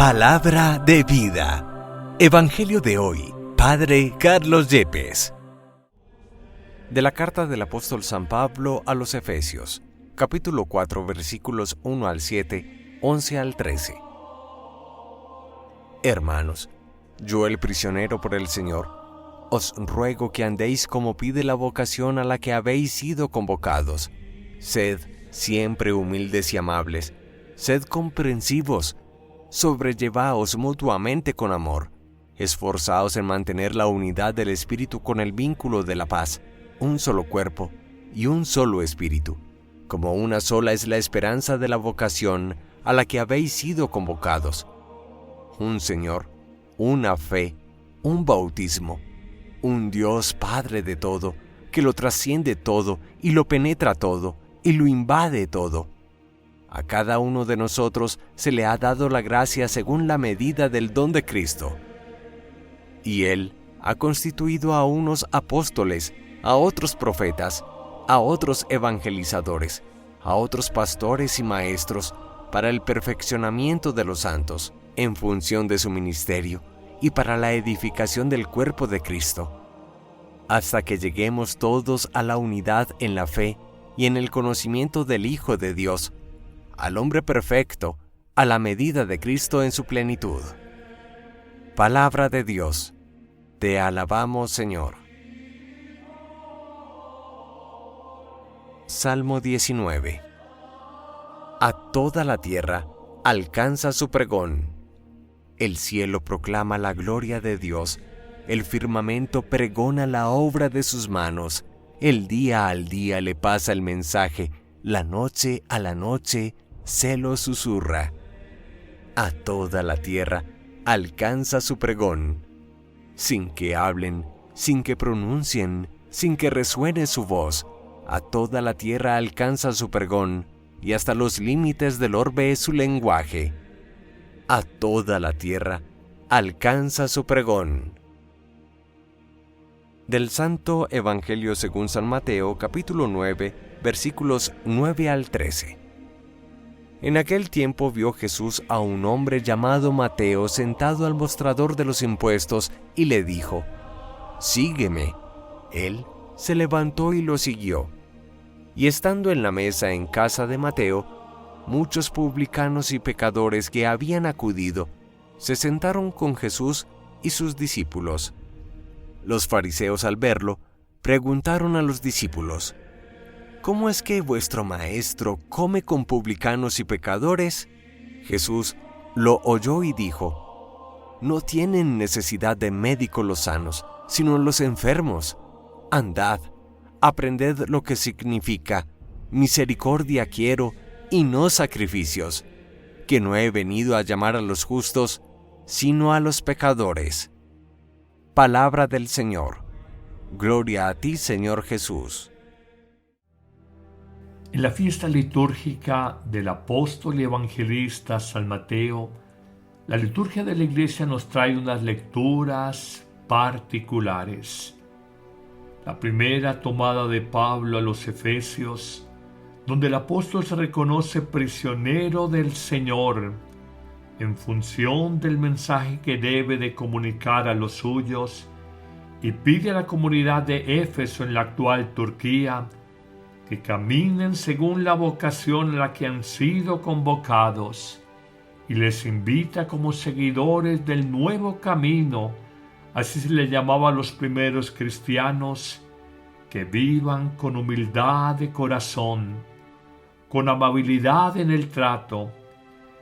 Palabra de vida. Evangelio de hoy. Padre Carlos Yepes. De la carta del apóstol San Pablo a los Efesios, capítulo 4, versículos 1 al 7, 11 al 13. Hermanos, yo el prisionero por el Señor, os ruego que andéis como pide la vocación a la que habéis sido convocados. Sed siempre humildes y amables, sed comprensivos, sobrellevaos mutuamente con amor, esforzaos en mantener la unidad del Espíritu con el vínculo de la paz, un solo cuerpo y un solo Espíritu, como una sola es la esperanza de la vocación a la que habéis sido convocados. Un Señor, una fe, un bautismo, un Dios Padre de todo, que lo trasciende todo y lo penetra todo y lo invade todo. A cada uno de nosotros se le ha dado la gracia según la medida del don de Cristo. Y Él ha constituido a unos apóstoles, a otros profetas, a otros evangelizadores, a otros pastores y maestros, para el perfeccionamiento de los santos, en función de su ministerio, y para la edificación del cuerpo de Cristo, hasta que lleguemos todos a la unidad en la fe y en el conocimiento del Hijo de Dios, al hombre perfecto, a la medida de Cristo en su plenitud. Palabra de Dios. Te alabamos, Señor. Salmo 19. A toda la tierra alcanza su pregón. El cielo proclama la gloria de Dios, el firmamento pregona la obra de sus manos, el día al día le pasa el mensaje, la noche a la noche se lo susurra. A toda la tierra alcanza su pregón, sin que hablen, sin que pronuncien, sin que resuene su voz. A toda la tierra alcanza su pregón, y hasta los límites del orbe es su lenguaje. A toda la tierra alcanza su pregón. Del Santo Evangelio según San Mateo, capítulo 9, versículos 9 al 13. En aquel tiempo vio Jesús a un hombre llamado Mateo sentado al mostrador de los impuestos y le dijo: «Sígueme». Él se levantó y lo siguió. Y estando en la mesa en casa de Mateo, muchos publicanos y pecadores que habían acudido se sentaron con Jesús y sus discípulos. Los fariseos, al verlo, preguntaron a los discípulos: «¿Cómo es que vuestro maestro come con publicanos y pecadores?» Jesús lo oyó y dijo: «No tienen necesidad de médico los sanos, sino los enfermos. Andad, aprended lo que significa: misericordia quiero y no sacrificios, que no he venido a llamar a los justos, sino a los pecadores». Palabra del Señor. Gloria a ti, Señor Jesús. En la fiesta litúrgica del apóstol y evangelista San Mateo, la liturgia de la Iglesia nos trae unas lecturas particulares. La primera tomada de Pablo a los Efesios, donde el apóstol se reconoce prisionero del Señor, en función del mensaje que debe de comunicar a los suyos, y pide a la comunidad de Éfeso en la actual Turquía que caminen según la vocación a la que han sido convocados, y les invita como seguidores del nuevo camino, así se le llamaba a los primeros cristianos, que vivan con humildad de corazón, con amabilidad en el trato,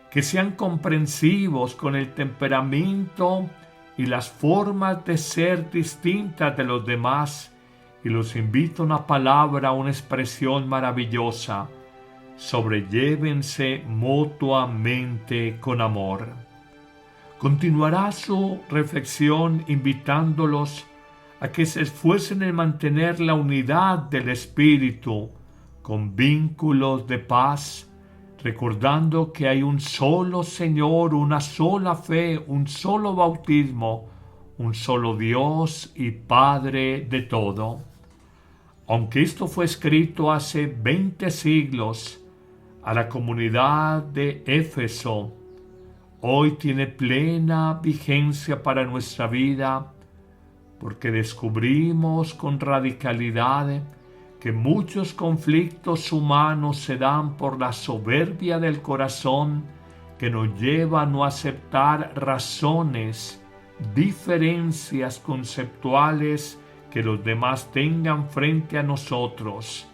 que sean comprensivos con el temperamento y las formas de ser distintas de los demás, y los invito a una palabra, una expresión maravillosa: sobrellévense mutuamente con amor. Continuará su reflexión invitándolos a que se esfuercen en mantener la unidad del Espíritu con vínculos de paz, recordando que hay un solo Señor, una sola fe, un solo bautismo, un solo Dios y Padre de todo. Aunque esto fue escrito hace 20 siglos, a la comunidad de Éfeso, hoy tiene plena vigencia para nuestra vida, porque descubrimos con radicalidad que muchos conflictos humanos se dan por la soberbia del corazón que nos lleva a no aceptar razones, diferencias conceptuales que los demás tengan frente a nosotros.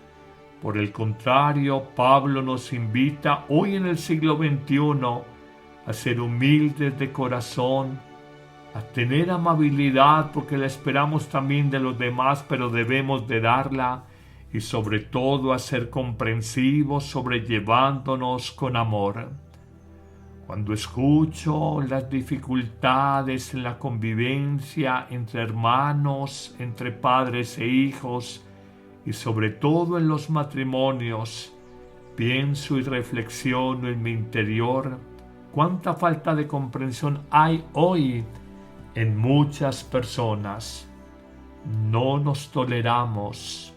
Por el contrario, Pablo nos invita hoy en el siglo XXI a ser humildes de corazón, a tener amabilidad porque la esperamos también de los demás, pero debemos de darla, y sobre todo a ser comprensivos, sobrellevándonos con amor. Cuando escucho las dificultades en la convivencia entre hermanos, entre padres e hijos, y sobre todo en los matrimonios, pienso y reflexiono en mi interior cuánta falta de comprensión hay hoy en muchas personas. No nos toleramos,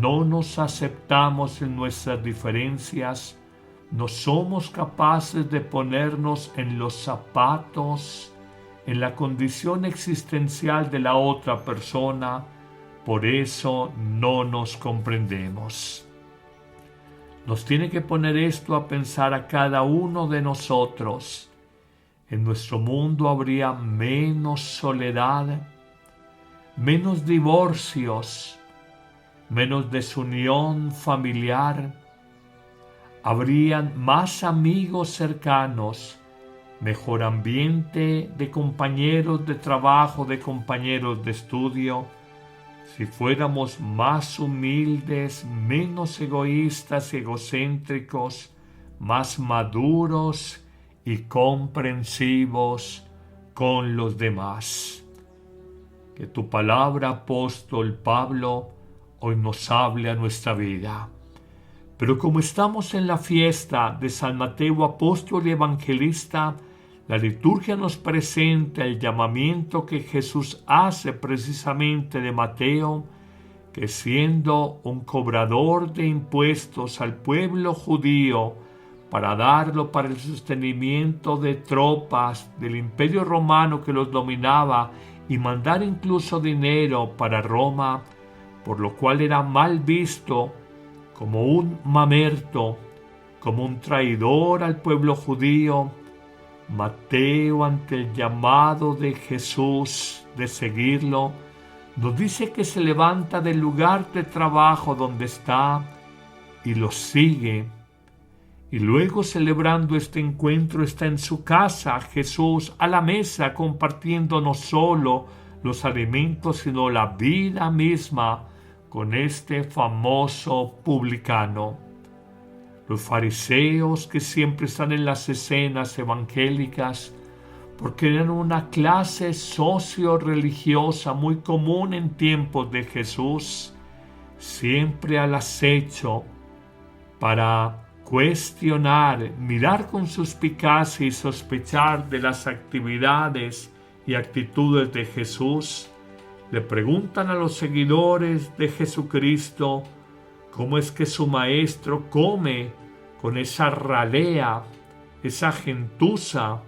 no nos aceptamos en nuestras diferencias, no somos capaces de ponernos en los zapatos, en la condición existencial de la otra persona, por eso no nos comprendemos. Nos tiene que poner esto a pensar a cada uno de nosotros. En nuestro mundo habría menos soledad, menos divorcios, menos desunión familiar, habrían más amigos cercanos, mejor ambiente de compañeros de trabajo, de compañeros de estudio, si fuéramos más humildes, menos egoístas y egocéntricos, más maduros y comprensivos con los demás. Que tu palabra, apóstol Pablo, hoy nos hable a nuestra vida. Pero como estamos en la fiesta de San Mateo, apóstol y evangelista, la liturgia nos presenta el llamamiento que Jesús hace precisamente de Mateo, que siendo un cobrador de impuestos al pueblo judío, para darlo para el sostenimiento de tropas del Imperio Romano que los dominaba y mandar incluso dinero para Roma, por lo cual era mal visto como un mamerto, como un traidor al pueblo judío. Mateo, ante el llamado de Jesús de seguirlo, nos dice que se levanta del lugar de trabajo donde está y lo sigue. Y luego, celebrando este encuentro, está en su casa Jesús a la mesa, compartiendo no solo los alimentos, sino la vida misma con este famoso publicano. Los fariseos, que siempre están en las escenas evangélicas, porque eran una clase socio-religiosa muy común en tiempos de Jesús, siempre al acecho para cuestionar, mirar con suspicacia y sospechar de las actividades y actitudes de Jesús, le preguntan a los seguidores de Jesucristo cómo es que su maestro come con esa ralea, esa gentuza,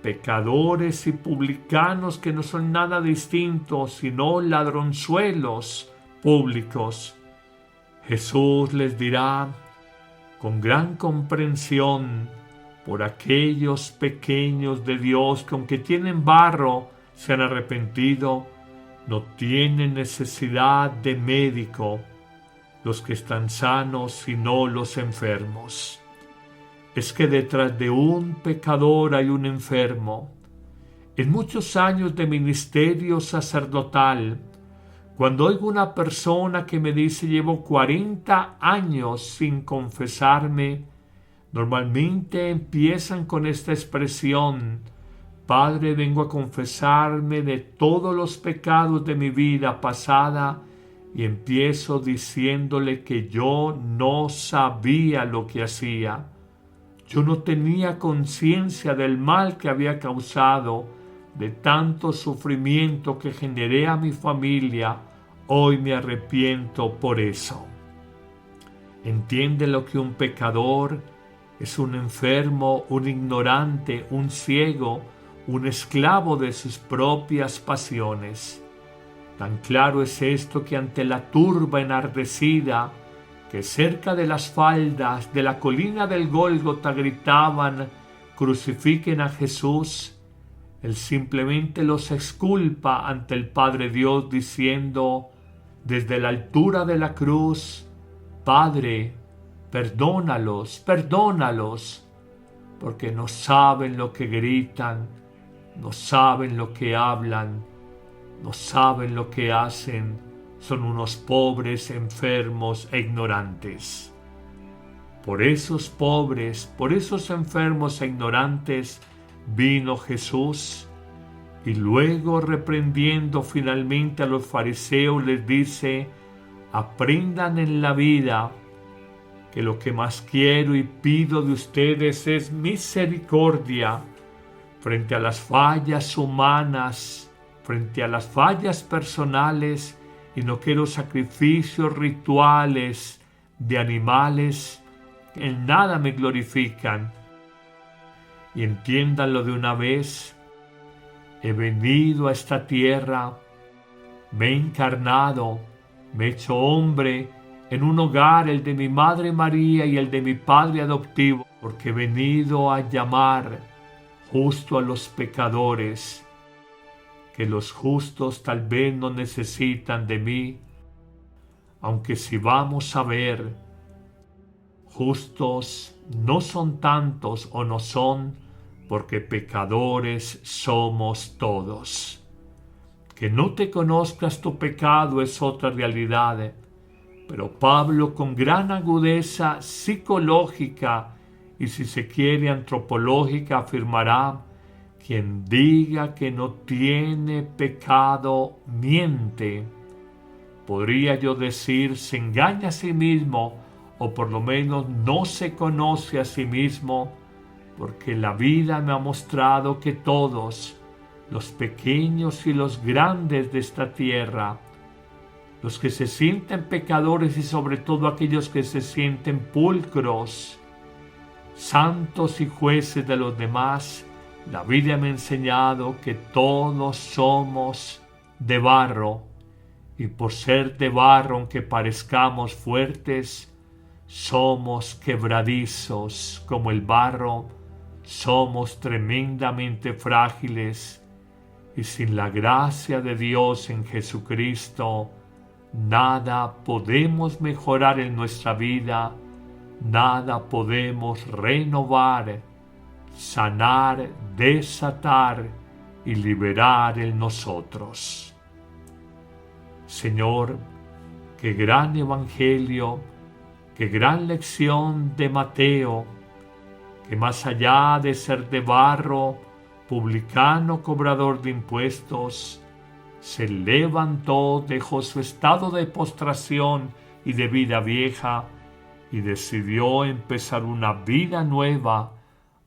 pecadores y publicanos que no son nada distintos sino ladronzuelos públicos. Jesús les dirá con gran comprensión por aquellos pequeños de Dios que, aunque tienen barro, se han arrepentido, no tienen necesidad de médico los que están sanos, sino los enfermos. Es que detrás de un pecador hay un enfermo. En muchos años de ministerio sacerdotal, cuando oigo una persona que me dice llevo 40 años sin confesarme, normalmente empiezan con esta expresión: Padre, vengo a confesarme de todos los pecados de mi vida pasada, y empiezo diciéndole que yo no sabía lo que hacía. Yo no tenía conciencia del mal que había causado, de tanto sufrimiento que generé a mi familia. Hoy me arrepiento por eso. ¿Entiende lo que un pecador Es un enfermo, un ignorante, un ciego, un esclavo de sus propias pasiones. Tan claro es esto que ante la turba enardecida, que cerca de las faldas de la colina del Gólgota gritaban: «Crucifiquen a Jesús», Él simplemente los exculpa ante el Padre Dios diciendo desde la altura de la cruz: «Padre, perdónalos, perdónalos, porque no saben lo que gritan, no saben lo que hablan, no saben lo que hacen, son unos pobres enfermos e ignorantes». Por esos pobres, por esos enfermos e ignorantes vino Jesús, y luego, reprendiendo finalmente a los fariseos, les dice: aprendan en la vida que lo que más quiero y pido de ustedes es misericordia frente a las fallas humanas, frente a las fallas personales, y no quiero sacrificios rituales de animales que en nada me glorifican. Y entiéndanlo de una vez: he venido a esta tierra, me he encarnado, me he hecho hombre en un hogar, el de mi madre María y el de mi padre adoptivo, porque he venido a llamar justo a los pecadores, que los justos tal vez no necesitan de mí, aunque si vamos a ver, justos no son tantos o no son, porque pecadores somos todos. Que no te conozcas tu pecado es otra realidad, pero Pablo, con gran agudeza psicológica y, si se quiere, antropológica, afirmará: quien diga que no tiene pecado miente. Podría yo decir, se engaña a sí mismo, o por lo menos no se conoce a sí mismo, porque la vida me ha mostrado que todos, los pequeños y los grandes de esta tierra, los que se sienten pecadores y sobre todo aquellos que se sienten pulcros, santos y jueces de los demás, la vida me ha enseñado que todos somos de barro, y por ser de barro, aunque parezcamos fuertes, somos quebradizos como el barro, somos tremendamente frágiles, y sin la gracia de Dios en Jesucristo, nada podemos mejorar en nuestra vida, nada podemos renovar, sanar, desatar y liberar en nosotros. Señor, qué gran evangelio, qué gran lección de Mateo, que más allá de ser de barro, publicano, cobrador de impuestos, se levantó, dejó su estado de postración y de vida vieja y decidió empezar una vida nueva,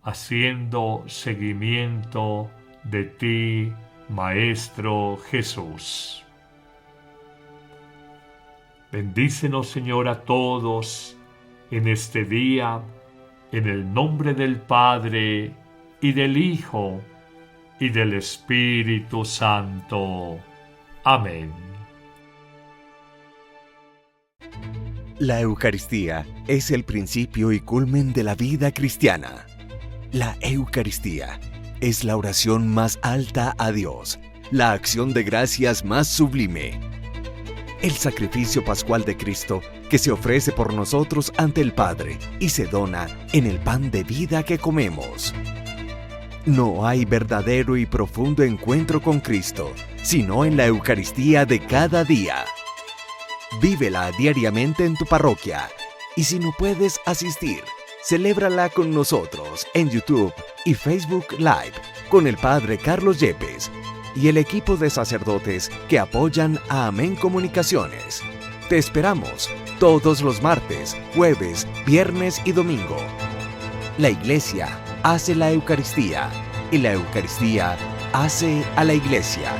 haciendo seguimiento de ti, Maestro Jesús. Bendícenos, Señor, a todos en este día, en el nombre del Padre, y del Hijo, y del Espíritu Santo. Amén. La Eucaristía es el principio y culmen de la vida cristiana. La Eucaristía es la oración más alta a Dios, la acción de gracias más sublime, el sacrificio pascual de Cristo que se ofrece por nosotros ante el Padre y se dona en el pan de vida que comemos. No hay verdadero y profundo encuentro con Cristo, sino en la Eucaristía de cada día. Vívela diariamente en tu parroquia, y si no puedes asistir, celébrala con nosotros en YouTube y Facebook Live con el Padre Carlos Yepes y el equipo de sacerdotes que apoyan a Amén Comunicaciones. Te esperamos todos los martes, jueves, viernes y domingo. La Iglesia hace la Eucaristía y la Eucaristía hace a la Iglesia.